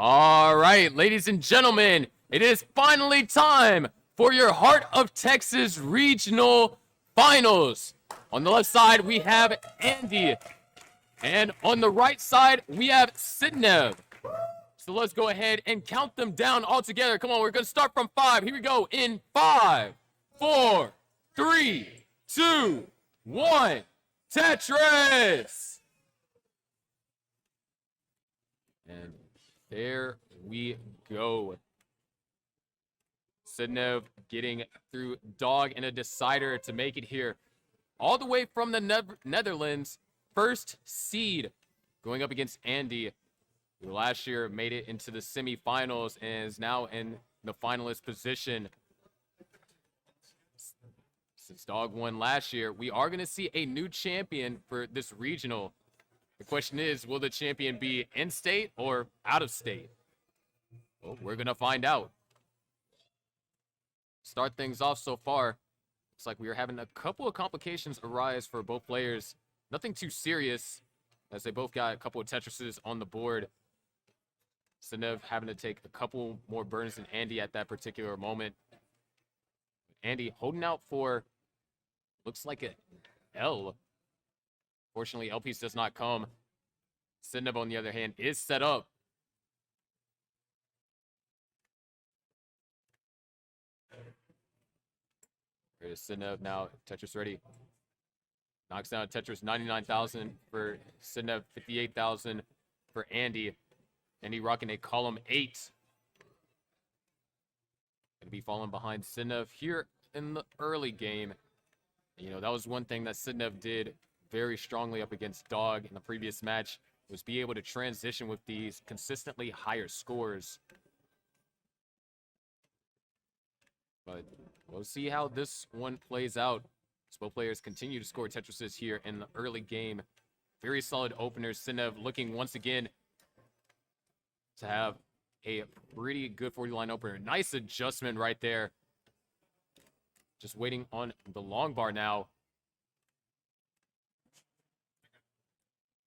All right, ladies and gentlemen, it is finally time for your Heart of Texas Regional Finals. On the left side, we have Andy. And on the right side, we have SIDNEV. So let's go ahead and count them down all together. Come on, we're going to start from 5. Here we go in 5, 4, 3, 2, 1. Tetris! And there we go. SIDNEV getting through Dog and a decider to make it here. All the way from the Netherlands, first seed, going up against Andy, who last year made it into the semifinals and is now in the finalist position. Since Dog won last year, we are going to see a new champion for this regional. The question is, will the champion be in-state or out-of-state? Well, we're going to find out. Start things off so far. Looks like we are having a couple of complications arise for both players. Nothing too serious, as they both got a couple of Tetrises on the board. SIDNEV having to take a couple more burns than Andy at that particular moment. Andy holding out for, looks like an L. Fortunately, L piece does not come. SIDNEV, on the other hand, is set up. Here is SIDNEV now. Tetris ready. Knocks down Tetris 99,000 for SIDNEV, 58,000 for Andy. Andy rocking a column 8. Gonna be falling behind SIDNEV here in the early game. And, you know, that was one thing that SIDNEV did very strongly up against Dog in the previous match, was be able to transition with these consistently higher scores. But we'll see how this one plays out. As both players continue to score Tetrises here in the early game. Very solid openers. SIDNEV looking once again to have a pretty good 40-line opener. Nice adjustment right there. Just waiting on the long bar now.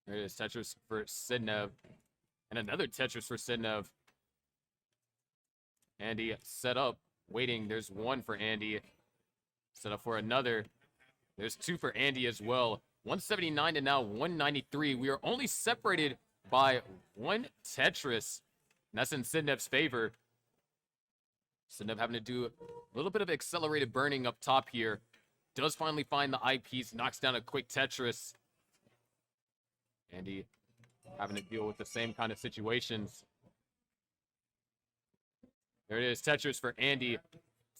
There it is, Tetris for SIDNEV. And another Tetris for SIDNEV. Andy set up, waiting. There's one for Andy. Set up for another. There's 2 for Andy as well. 179 to now 193. We are only separated by 1 Tetris. And that's in SIDNEV's favor. SIDNEV having to do a little bit of accelerated burning up top here. Does finally find the eyepiece. Knocks down a quick Tetris. Andy having to deal with the same kind of situations. There it is, Tetris for Andy.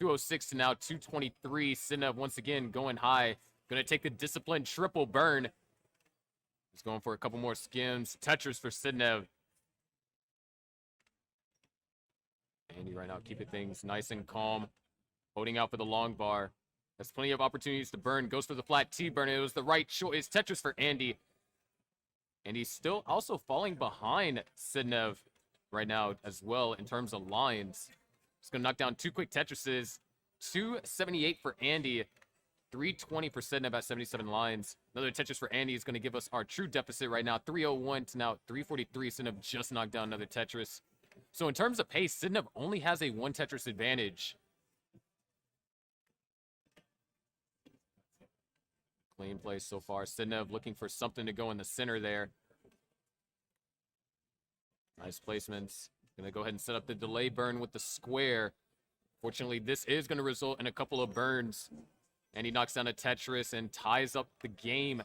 206 to now 223. SIDNEV once again going high. Going to take the disciplined triple burn. He's going for a couple more skims. Tetris for SIDNEV. Andy right now keeping things nice and calm. Holding out for the long bar. Has plenty of opportunities to burn. Goes for the flat T-burn. It was the right choice. Tetris for Andy. And he's still also falling behind SIDNEV right now as well in terms of lines. He's going to knock down 2 quick Tetrises. 278 for Andy. 320 for SIDNEV at 77 lines. Another Tetris for Andy is going to give us our true deficit right now. 301 to now 343. SIDNEV just knocked down another Tetris. So in terms of pace, SIDNEV only has a 1 Tetris advantage. Clean play so far. SIDNEV looking for something to go in the center there. Nice placements. Gonna go ahead and set up the delay burn with the square. Fortunately, this is gonna result in a couple of burns. And he knocks down a Tetris and ties up the game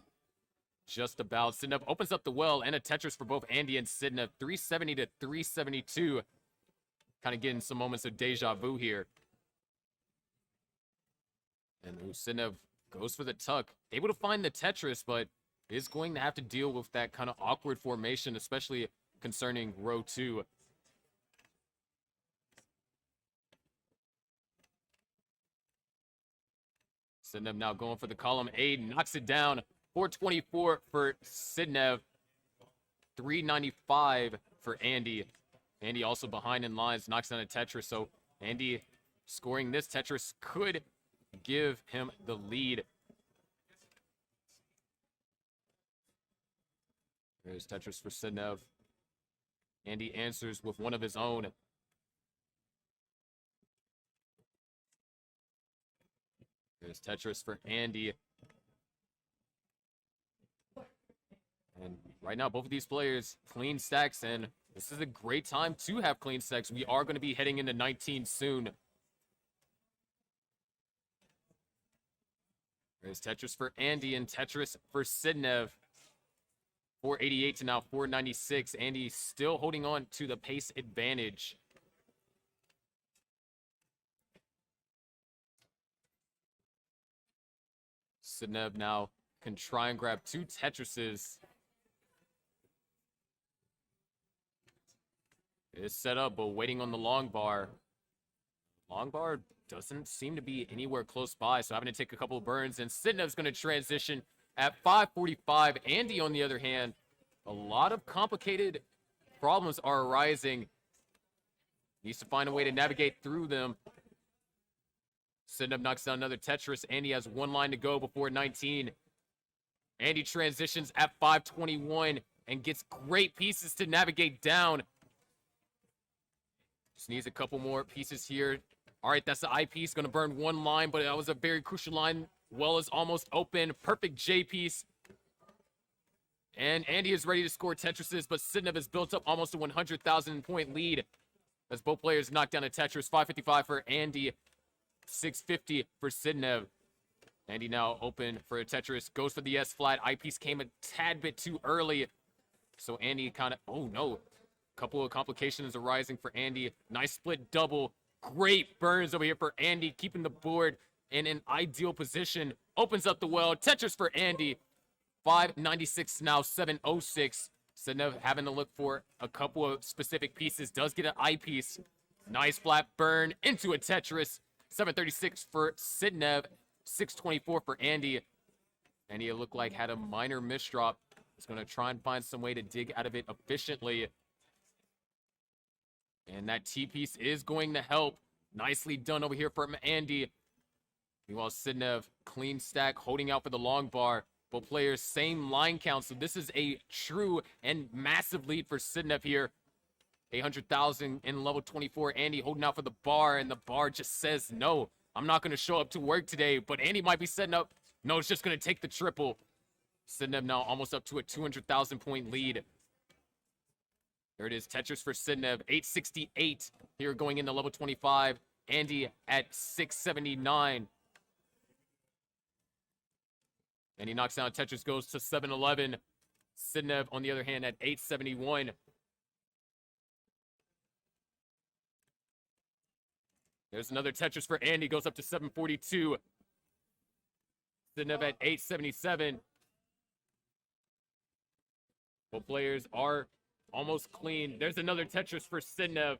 just about. SIDNEV opens up the well and a Tetris for both Andy and SIDNEV. 370 to 372. Kind of getting some moments of deja vu here. And SIDNEV goes for the tuck. Able to find the Tetris, but is going to have to deal with that kind of awkward formation, especially concerning row 2. SIDNEV now going for the column A, knocks it down. 424 for SIDNEV. 395 for Andy. Andy also behind in lines, knocks down a Tetris. So Andy scoring this Tetris could give him the lead. There's Tetris for SIDNEV. Andy answers with one of his own. There's Tetris for Andy. And right now, both of these players clean stacks, and this is a great time to have clean stacks. We are going to be heading into 19 soon. There's Tetris for Andy and Tetris for SIDNEV. 488 to now 496. Andy still holding on to the pace advantage. SIDNEV now can try and grab 2 Tetrises. It is set up, but waiting on the long bar. Long bar doesn't seem to be anywhere close by, so having to take a couple of burns, and SIDNEV's going to transition at 545. Andy, on the other hand, a lot of complicated problems are arising. Needs to find a way to navigate through them. SIDNEV knocks down another Tetris. Andy has 1 line to go before 19. Andy transitions at 521 and gets great pieces to navigate down. Just needs a couple more pieces here. All right, that's the I piece. Going to burn 1 line, but that was a very crucial line. Well is almost open. Perfect J piece. And Andy is ready to score Tetrises, but SIDNEV has built up almost a 100,000 point lead as both players knock down a Tetris. 555 for Andy, 650 for SIDNEV. Andy now open for a Tetris. Goes for the S flat. I piece came a tad bit too early. So Andy kind of, oh no. Couple of complications arising for Andy. Nice split double. Great burns over here for Andy, keeping the board in an ideal position. Opens up the well. Tetris for Andy. 596 now, 706. SIDNEV having to look for a couple of specific pieces. Does get an I piece. Nice flat burn into a Tetris. 736 for SIDNEV. 624 for Andy. Andy, it looked like had a minor misdrop. He's going to try and find some way to dig out of it efficiently. And that T-piece is going to help. Nicely done over here from Andy. Meanwhile, SIDNEV, clean stack, holding out for the long bar. Both players, same line count. So this is a true and massive lead for SIDNEV here. 800,000 in level 24. Andy holding out for the bar, and the bar just says, no, I'm not going to show up to work today. But Andy might be setting up. No, it's just going to take the triple. SIDNEV now almost up to a 200,000 point lead. There it is, Tetris for SIDNEV, 868 here going into level 25. Andy at 679. And he knocks down Tetris, goes to 711. SIDNEV, on the other hand, at 871. There's another Tetris for Andy, goes up to 742. SIDNEV at 877. Both players are almost clean. There's another Tetris for SIDNEV.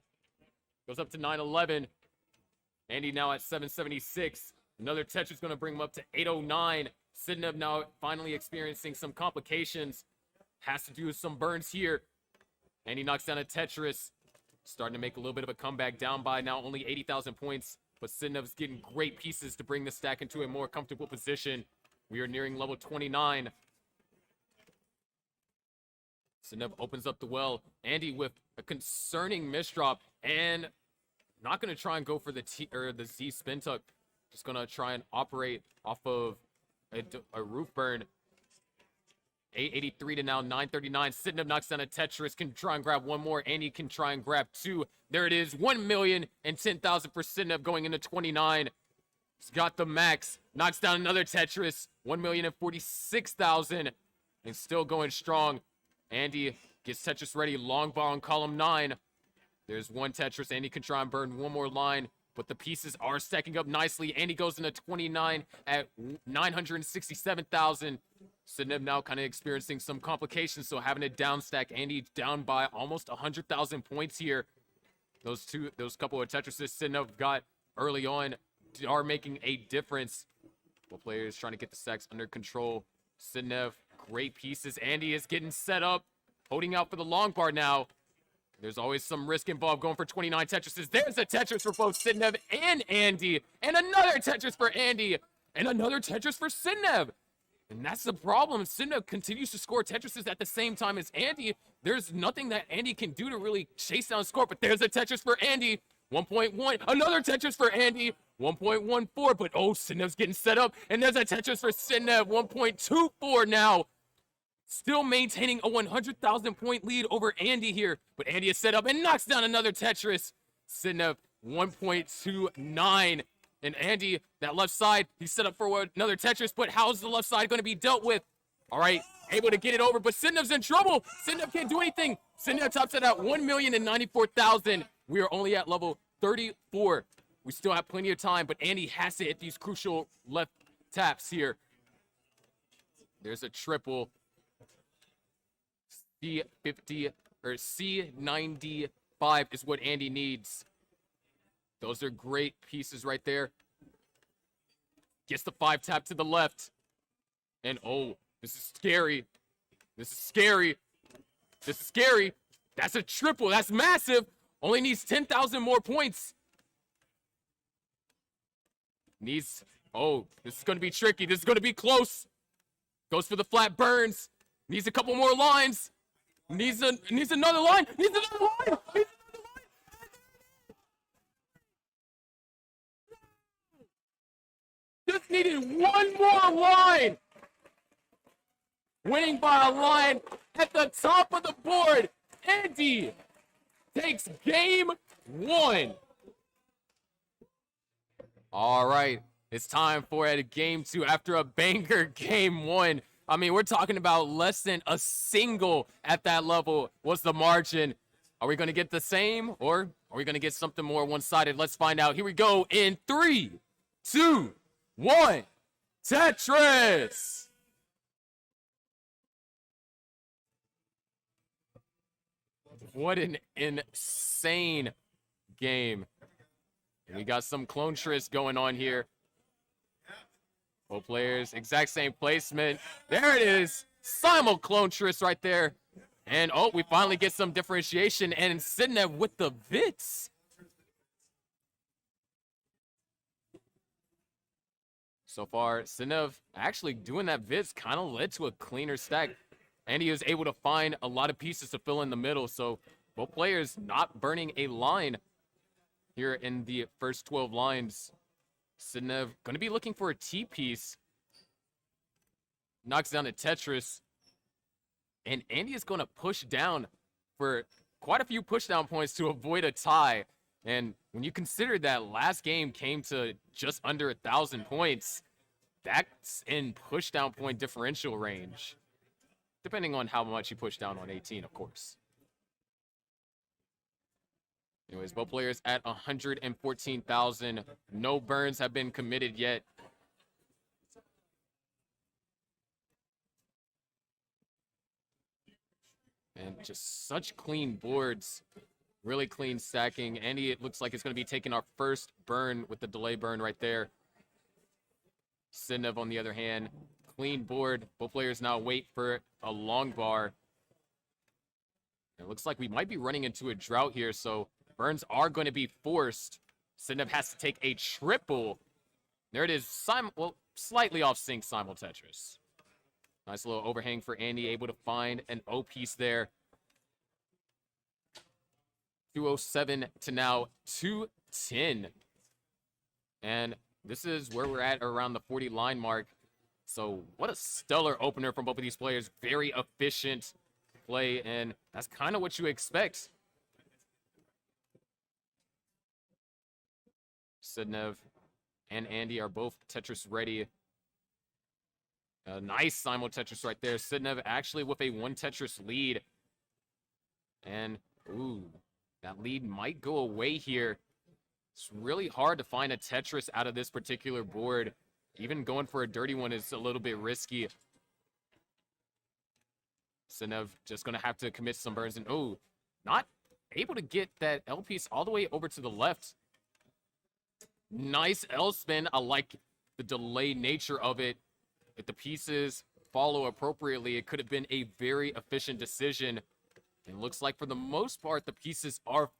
Goes up to 911. Andy now at 776. Another Tetris going to bring him up to 809. SIDNEV now finally experiencing some complications. Has to do some burns here. And he knocks down a Tetris. Starting to make a little bit of a comeback, down by now only 80,000 points. But SIDNEV's getting great pieces to bring the stack into a more comfortable position. We are nearing level 29. SIDNEV opens up the well. Andy with a concerning misdrop. And not going to try and go for the the Z spin tuck. Just going to try and operate off of a roof burn. 883 to now 939. SIDNEV knocks down a Tetris. Can try and grab one more. Andy can try and grab 2. There it is. 1,010,000 for SIDNEV going into 29. He's got the max. Knocks down another Tetris. 1,046,000. And still going strong. Andy gets Tetris ready. Long bar on column 9. There's one Tetris. Andy can try and burn one more line. But the pieces are stacking up nicely. Andy goes into 29 at 967,000. SIDNEV now kind of experiencing some complications, so having a down stack. Andy down by almost 100,000 points here. Those couple of Tetrises SIDNEV got early on are making a difference. Both players trying to get the stacks under control. SIDNEV, great pieces. Andy is getting set up, holding out for the long bar now. There's always some risk involved going for 29 Tetrises. There's a Tetris for both SIDNEV and Andy. And another Tetris for Andy. And another Tetris for SIDNEV. And that's the problem. SIDNEV continues to score Tetrises at the same time as Andy. There's nothing that Andy can do to really chase down score, but there's a Tetris for Andy. 1.1, another Tetris for Andy. 1.14, but oh, SIDNEV's getting set up, and there's a Tetris for SIDNEV. 1.24 now. Still maintaining a 100,000 point lead over Andy here, but Andy is set up and knocks down another Tetris. SIDNEV 1.29. And Andy, that left side, he's set up for another Tetris, but how's the left side going to be dealt with? All right, able to get it over, but SIDNEV's in trouble. SIDNEV can't do anything. SIDNEV tops it at 1,094,000. We are only at level 34. We still have plenty of time, but Andy has to hit these crucial left taps here. There's a triple. C50 or C95 is what Andy needs. Those are great pieces right there. Gets the 5 tap to the left. And oh, this is scary. This is scary. This is scary. That's a triple. That's massive. Only needs 10,000 more points. Needs, oh, this is going to be tricky. This is going to be close. Goes for the flat burns. Needs a couple more lines. Needs another line. Needs another line. Needs another line. Just needed one more line. Winning by a line at the top of the board. Andy takes game 1. All right, it's time for a game 2 after a banger game 1. I mean, we're talking about less than a single at that level was the margin. Are we going to get the same, or are we going to get something more one-sided? Let's find out. Here we go in 3, 2, 1. Tetris. What an insane game. We got some clone tris going on here. Both players, exact same placement. There it is. Simul clone tris right there. And oh, we finally get some differentiation. And SIDNEV with the Vits. So far, SIDNEV actually doing that Vits kind of led to a cleaner stack. And he was able to find a lot of pieces to fill in the middle. So both players not burning a line here in the first 12 lines. SIDNEV going to be looking for a T-piece. Knocks down a Tetris. And Andy is going to push down for quite a few pushdown points to avoid a tie. And when you consider that last game came to just under 1,000 points, that's in pushdown point differential range. Depending on how much you push down on 18, of course. Anyways, both players at 114,000. No burns have been committed yet. And just such clean boards. Really clean stacking. Andy, it looks like it's going to be taking our first burn with the delay burn right there. SIDNEV, on the other hand, clean board. Both players now wait for a long bar. It looks like we might be running into a drought here, so burns are going to be forced. SIDNEV has to take a triple. There it is. Well, slightly off sync simul Tetris. Nice little overhang for Andy, able to find an O piece there. 207 to now 210. And this is where we're at around the 40 line mark. So what a stellar opener from both of these players. Very efficient play, and that's kind of what you expect. SIDNEV and Andy are both Tetris ready. A nice simul Tetris right there. SIDNEV actually with a 1 Tetris lead. And, ooh, that lead might go away here. It's really hard to find a Tetris out of this particular board. Even going for a dirty one is a little bit risky. SIDNEV just going to have to commit some burns. And, oh, not able to get that L piece all the way over to the left. Nice L spin. I like the delay nature of it. If the pieces follow appropriately, it could have been a very efficient decision. It looks like for the most part, the pieces are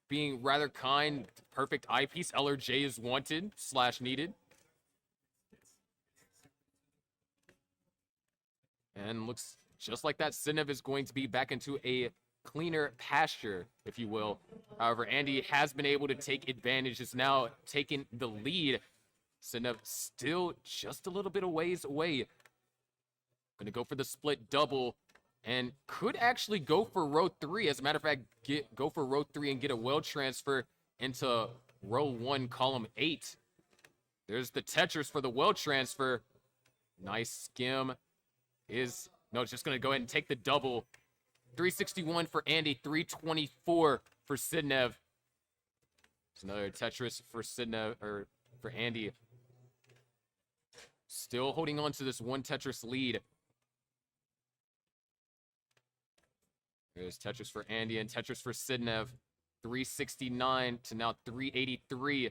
being rather kind. Perfect eyepiece. L or J is wanted / needed. And looks just like that. SIDNEV is going to be back into a cleaner pasture, if you will. However, Andy has been able to take advantage, is now taking the lead. SIDNEV still just a little bit of ways away. Gonna go for the split double and could actually go for row 3. As a matter of fact, go for row 3 and get a well transfer into row 1, column 8. There's the Tetris for the well transfer. Nice skim. It's just going to go ahead and take the double. 361 for Andy, 324 for SIDNEV. It's another Tetris for SIDNEV, or for Andy. Still holding on to this one Tetris lead. There's Tetris for Andy and Tetris for SIDNEV. 369 to now 383.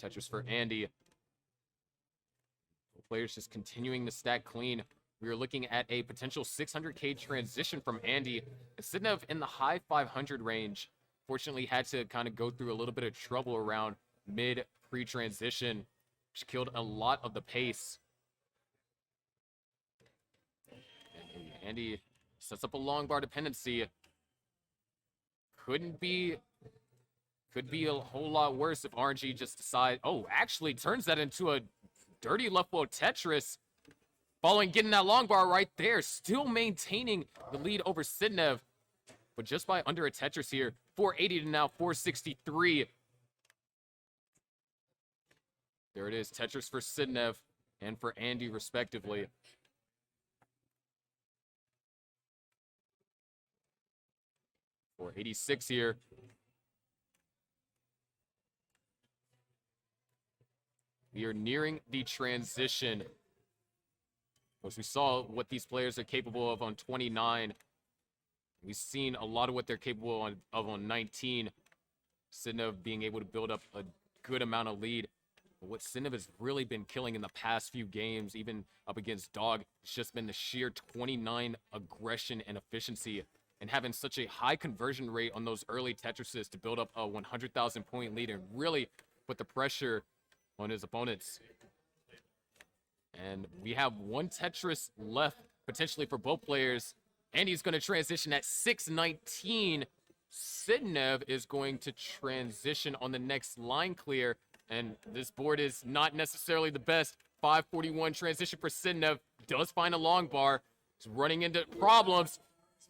Tetris for Andy. Players just continuing to stack clean. We are looking at a potential 600k transition from Andy. SIDNEV in the high 500 range. Fortunately, had to kind of go through a little bit of trouble around mid pre-transition, which killed a lot of the pace. And Andy sets up a long bar dependency. Could be a whole lot worse if RNG just decide. Oh, actually turns that into a dirty left wall Tetris. Following getting that long bar right there, still maintaining the lead over SIDNEV, but just by under a Tetris here. 480 to now 463. There it is, Tetris for SIDNEV and for Andy respectively. .486 here. We are nearing the transition. As we saw what these players are capable of on 29. We've seen a lot of what they're capable of on 19. SIDNEV being able to build up a good amount of lead. But what SIDNEV has really been killing in the past few games, even up against Dog, it's just been the sheer 29 aggression and efficiency, and having such a high conversion rate on those early Tetrises to build up a 100,000 point lead and really put the pressure on his opponents. And we have one Tetris left potentially for both players. Andy's going to transition at 619. SIDNEV is going to transition on the next line clear. And this board is not necessarily the best. 541 transition for SIDNEV. Does find a long bar. He's running into problems.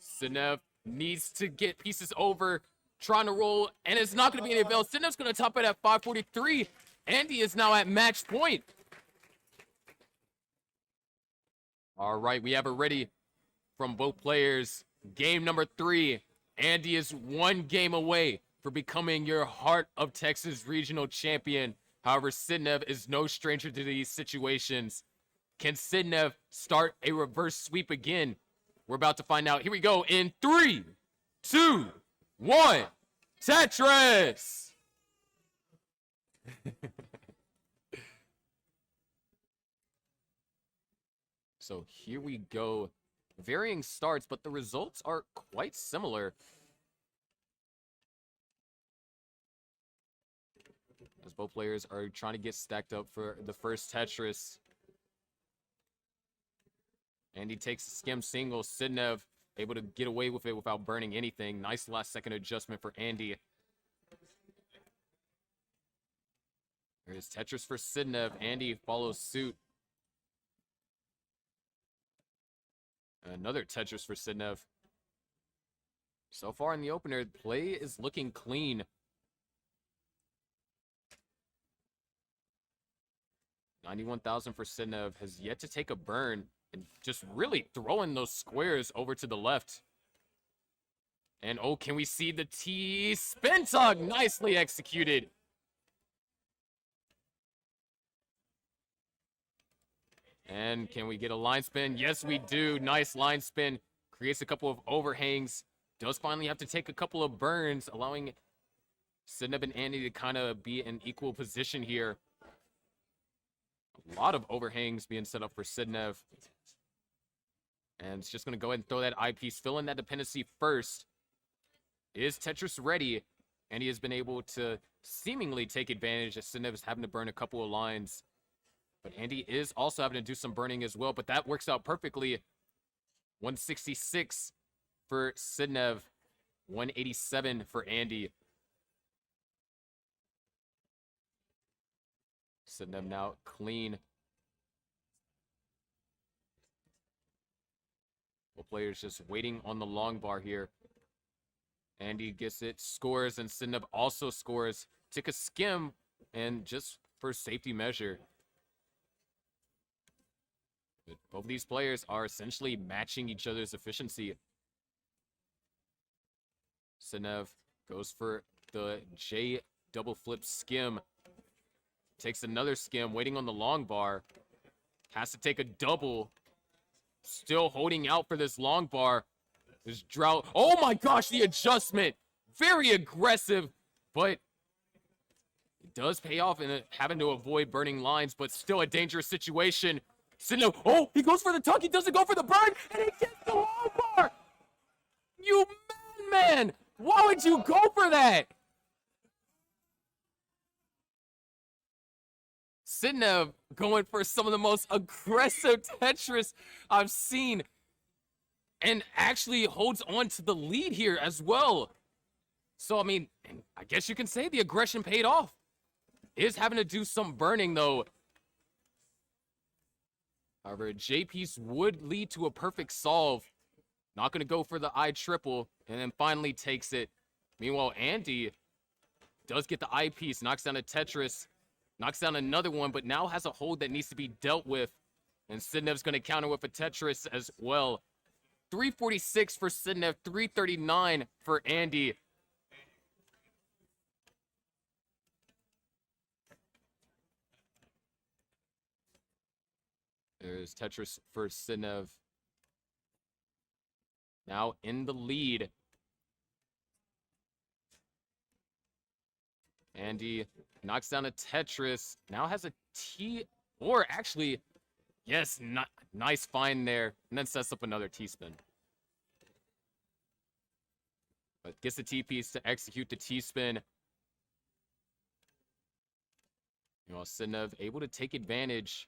SIDNEV needs to get pieces over. Trying to roll. And it's not going to be any avail. SIDNEV's going to top it at 543. Andy is now at match point. All right, we have it ready from both players. Game number 3. Andy is one game away for becoming your Heart of Texas regional champion. However, SIDNEV is no stranger to these situations. Can SIDNEV start a reverse sweep again? We're about to find out. Here we go in 3, 2, 1. Tetris! So here we go. Varying starts, but the results are quite similar. As both players are trying to get stacked up for the first Tetris. Andy takes a skim single. SIDNEV able to get away with it without burning anything. Nice last second adjustment for Andy. There's Tetris for SIDNEV. Andy follows suit. Another Tetris for SIDNEV. So far in the opener, play is looking clean. 91,000 for SIDNEV. Has yet to take a burn. And just really throwing those squares over to the left. And oh, can we see the T spin tug? Nicely executed. And can we get a line spin? Yes, we do. Nice line spin. Creates a couple of overhangs. Does finally have to take a couple of burns, allowing SIDNEV and Andy to kind of be in equal position here. A lot of overhangs being set up for SIDNEV. And it's just going to go ahead and throw that eyepiece. Fill in that dependency first. Is Tetris ready? And he has been able to seemingly take advantage as SIDNEV is having to burn a couple of lines. But Andy is also having to do some burning as well, but that works out perfectly. 166 for SIDNEV, 187 for Andy. SIDNEV now clean. Both players just waiting on the long bar here. Andy gets it, scores, and SIDNEV also scores. Took a skim, and just for safety measure. But both of these players are essentially matching each other's efficiency. SIDNEV goes for the J double flip skim. Takes another skim, waiting on the long bar. Has to take a double. Still holding out for this long bar. This drought. Oh my gosh, the adjustment. Very aggressive, but it does pay off in having to avoid burning lines, but still a dangerous situation. SIDNEV, oh, he goes for the tuck. He doesn't go for the burn, and he gets the long bar. You madman. Why would you go for that? SIDNEV going for some of the most aggressive Tetris I've seen, and actually holds on to the lead here as well. So, I mean, I guess you can say the aggression paid off. Is having to do some burning, though. However, J-piece would lead to a perfect solve. Not going to go for the I triple, and then finally takes it. Meanwhile, Andy does get the I piece, knocks down a Tetris, knocks down another one, but now has a hold that needs to be dealt with. And SIDNEV's going to counter with a Tetris as well. 346 for SIDNEV, 339 for Andy. There's Tetris for SIDNEV. Now in the lead. Andy knocks down a Tetris. Now has a T, or actually, yes, nice find there. And then sets up another T-spin. But gets the T-piece to execute the T-spin. You know, SIDNEV able to take advantage.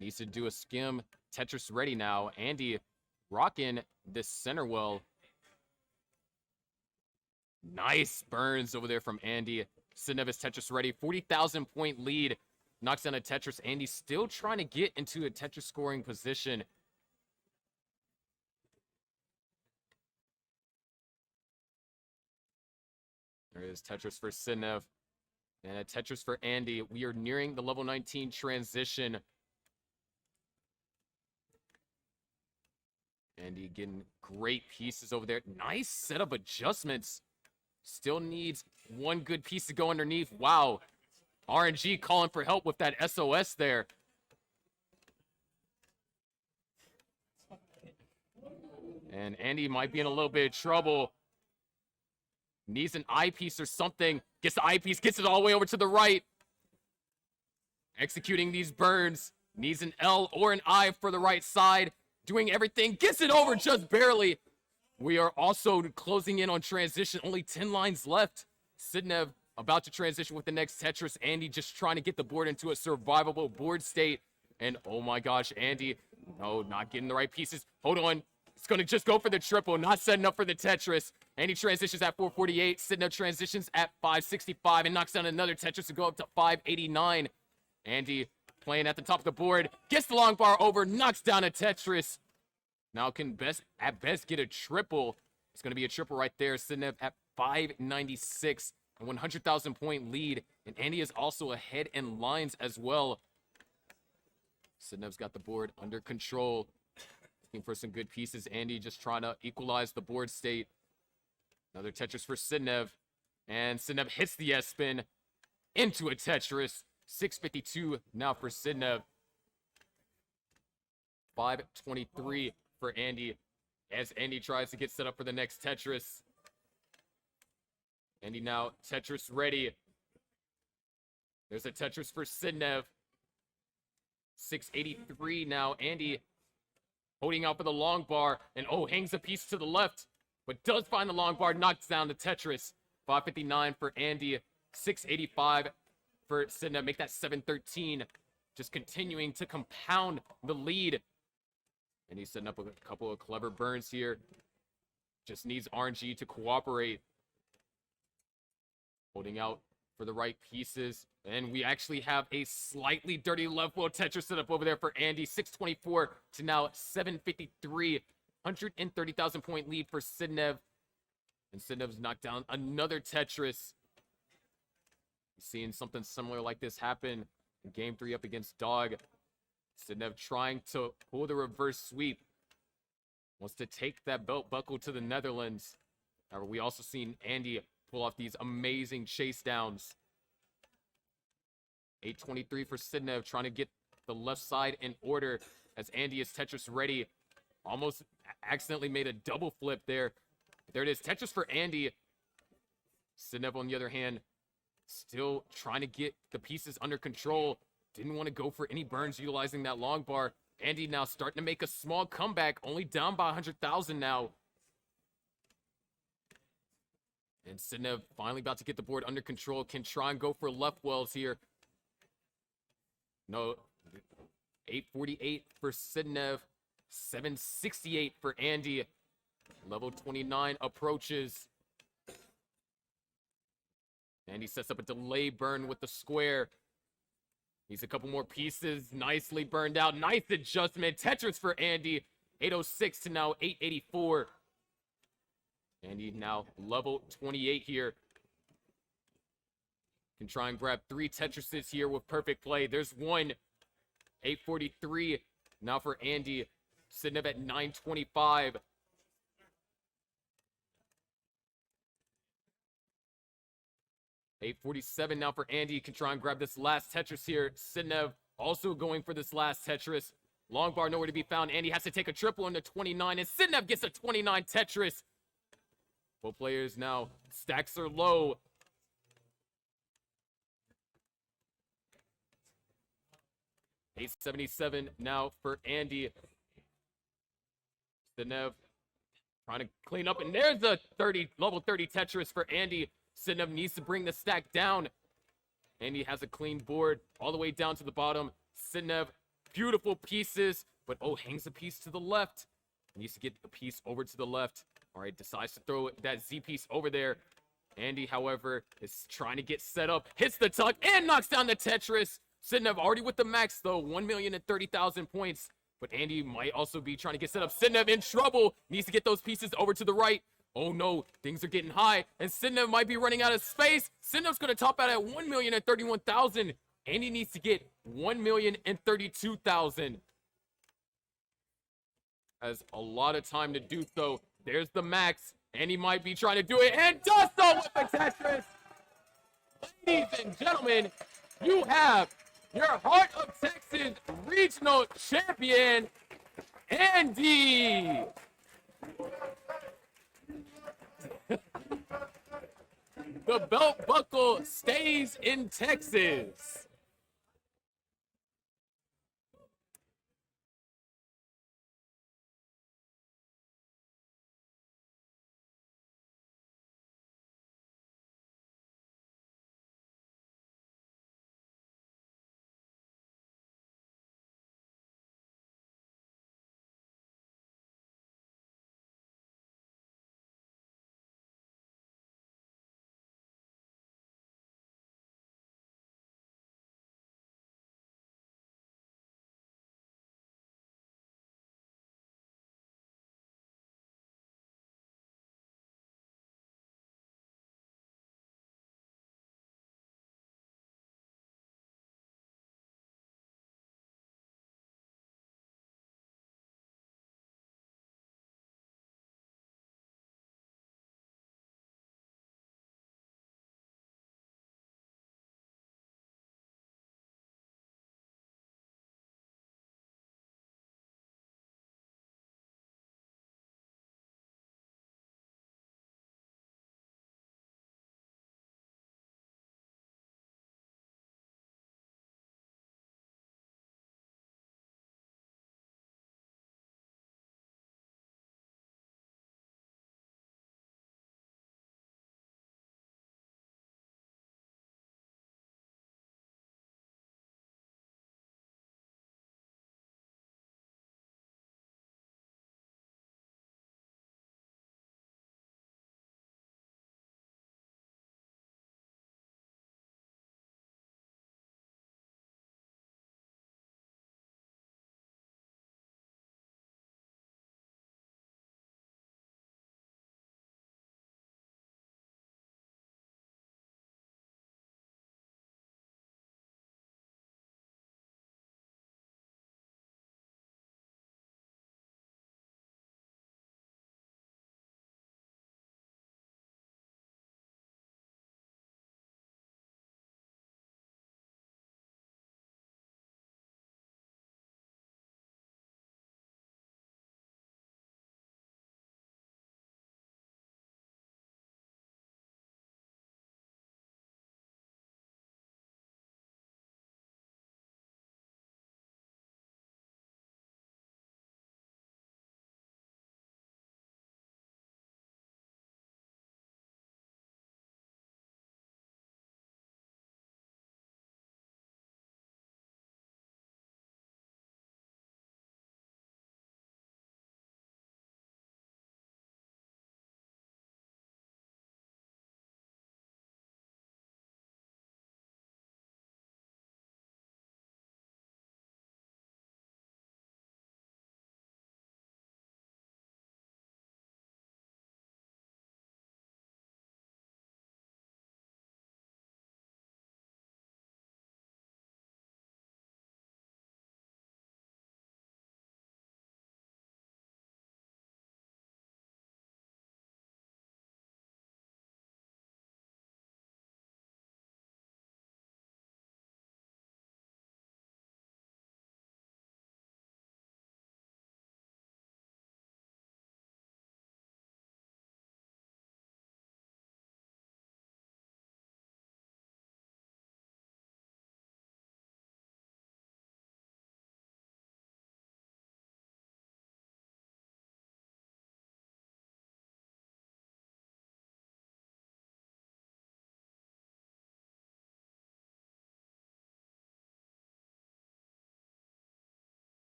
Needs to do a skim. Tetris ready now. Andy rocking this center well. Nice burns over there from Andy. SIDNEV is Tetris ready. 40,000 point lead. Knocks down a Tetris. Andy still trying to get into a Tetris scoring position. There is Tetris for SIDNEV. And a Tetris for Andy. We are nearing the level 19 transition. Andy getting great pieces over there. Nice setup adjustments. Still needs one good piece to go underneath. Wow. RNG calling for help with that SOS there. And Andy might be in a little bit of trouble. Needs an eyepiece or something. Gets the eyepiece, gets it all the way over to the right. Executing these burns. Needs an L or an I for the right side. Doing everything. Gets it over just barely. We are also closing in on transition. Only 10 lines left. SIDNEV about to transition with the next Tetris. Andy just trying to get the board into a survivable board state. And oh my gosh, Andy. No, not getting the right pieces. Hold on. It's going to just go for the triple. Not setting up for the Tetris. Andy transitions at 448. SIDNEV transitions at 565 and knocks down another Tetris to go up to 589. Andy playing at the top of the board. Gets the long bar over. Knocks down a Tetris. Now can at best get a triple. It's going to be a triple right there. SIDNEV at 596. A 100,000 point lead. And Andy is also ahead in lines as well. SIDNEV's got the board under control. Looking for some good pieces. Andy just trying to equalize the board state. Another Tetris for SIDNEV. And SIDNEV hits the S-spin into a Tetris. 652 now for SIDNEV. 523 for Andy. As Andy tries to get set up for the next Tetris. Andy now Tetris ready. There's a Tetris for SIDNEV. 683 now. Andy holding out for the long bar. And oh, hangs a piece to the left. But does find the long bar. Knocks down the Tetris. 559 for Andy. 685 for SIDNEV, make that 7-13. Just continuing to compound the lead. And he's setting up a couple of clever burns here. Just needs RNG to cooperate. Holding out for the right pieces. And we actually have a slightly dirty left wheel Tetris set up over there for Andy. 624 to now 753. 130,000 point lead for SIDNEV. And SIDNEV's knocked down another Tetris. Seeing something similar like this happen in Game 3 up against Dog. SIDNEV trying to pull the reverse sweep. Wants to take that belt buckle to the Netherlands. However, we also seen Andy pull off these amazing chase downs. 823 for SIDNEV, trying to get the left side in order as Andy is Tetris ready. Almost accidentally made a double flip there. There it is, Tetris for Andy. SIDNEV, on the other hand, still trying to get the pieces under control. Didn't want to go for any burns utilizing that long bar. Andy now starting to make a small comeback, only down by 100,000 now. And SIDNEV finally about to get the board under control. Can try and go for left wells here. No. 848 for SIDNEV. 768 for Andy. Level 29 approaches. Andy sets up a delay burn with the square. Needs a couple more pieces. Nicely burned out. Nice adjustment. Tetris for Andy. 806 to now 884. Andy now level 28 here. Can try and grab 3 Tetrises here with perfect play. There's one. 843 now for Andy. SIDNEV at 925. $847 now for Andy. Can try and grab this last Tetris here. SIDNEV also going for this last Tetris. Long bar nowhere to be found. Andy has to take a triple into 29, and SIDNEV gets a 29 Tetris. Both players now, stacks are low. $877 now for Andy. SIDNEV trying to clean up, and there's a level 30 Tetris for Andy. SIDNEV needs to bring the stack down. Andy has a clean board all the way down to the bottom. SIDNEV, beautiful pieces, but hangs a piece to the left. Needs to get a piece over to the left. All right, decides to throw that Z piece over there. Andy, however, is trying to get set up, hits the tuck, and knocks down the Tetris. SIDNEV already with the max, though, 1,030,000 points. But Andy might also be trying to get set up. SIDNEV in trouble. Needs to get those pieces over to the right. Oh no, things are getting high, and SIDNEV might be running out of space. SIDNEV's going to top out at 1,031,000. Andy needs to get 1,032,000. Has a lot of time to do so. There's the max. Andy might be trying to do it, and does so with the Tetris. Ladies and gentlemen, you have your Heart of Texas Regional Champion, Andy. The belt buckle stays in Texas.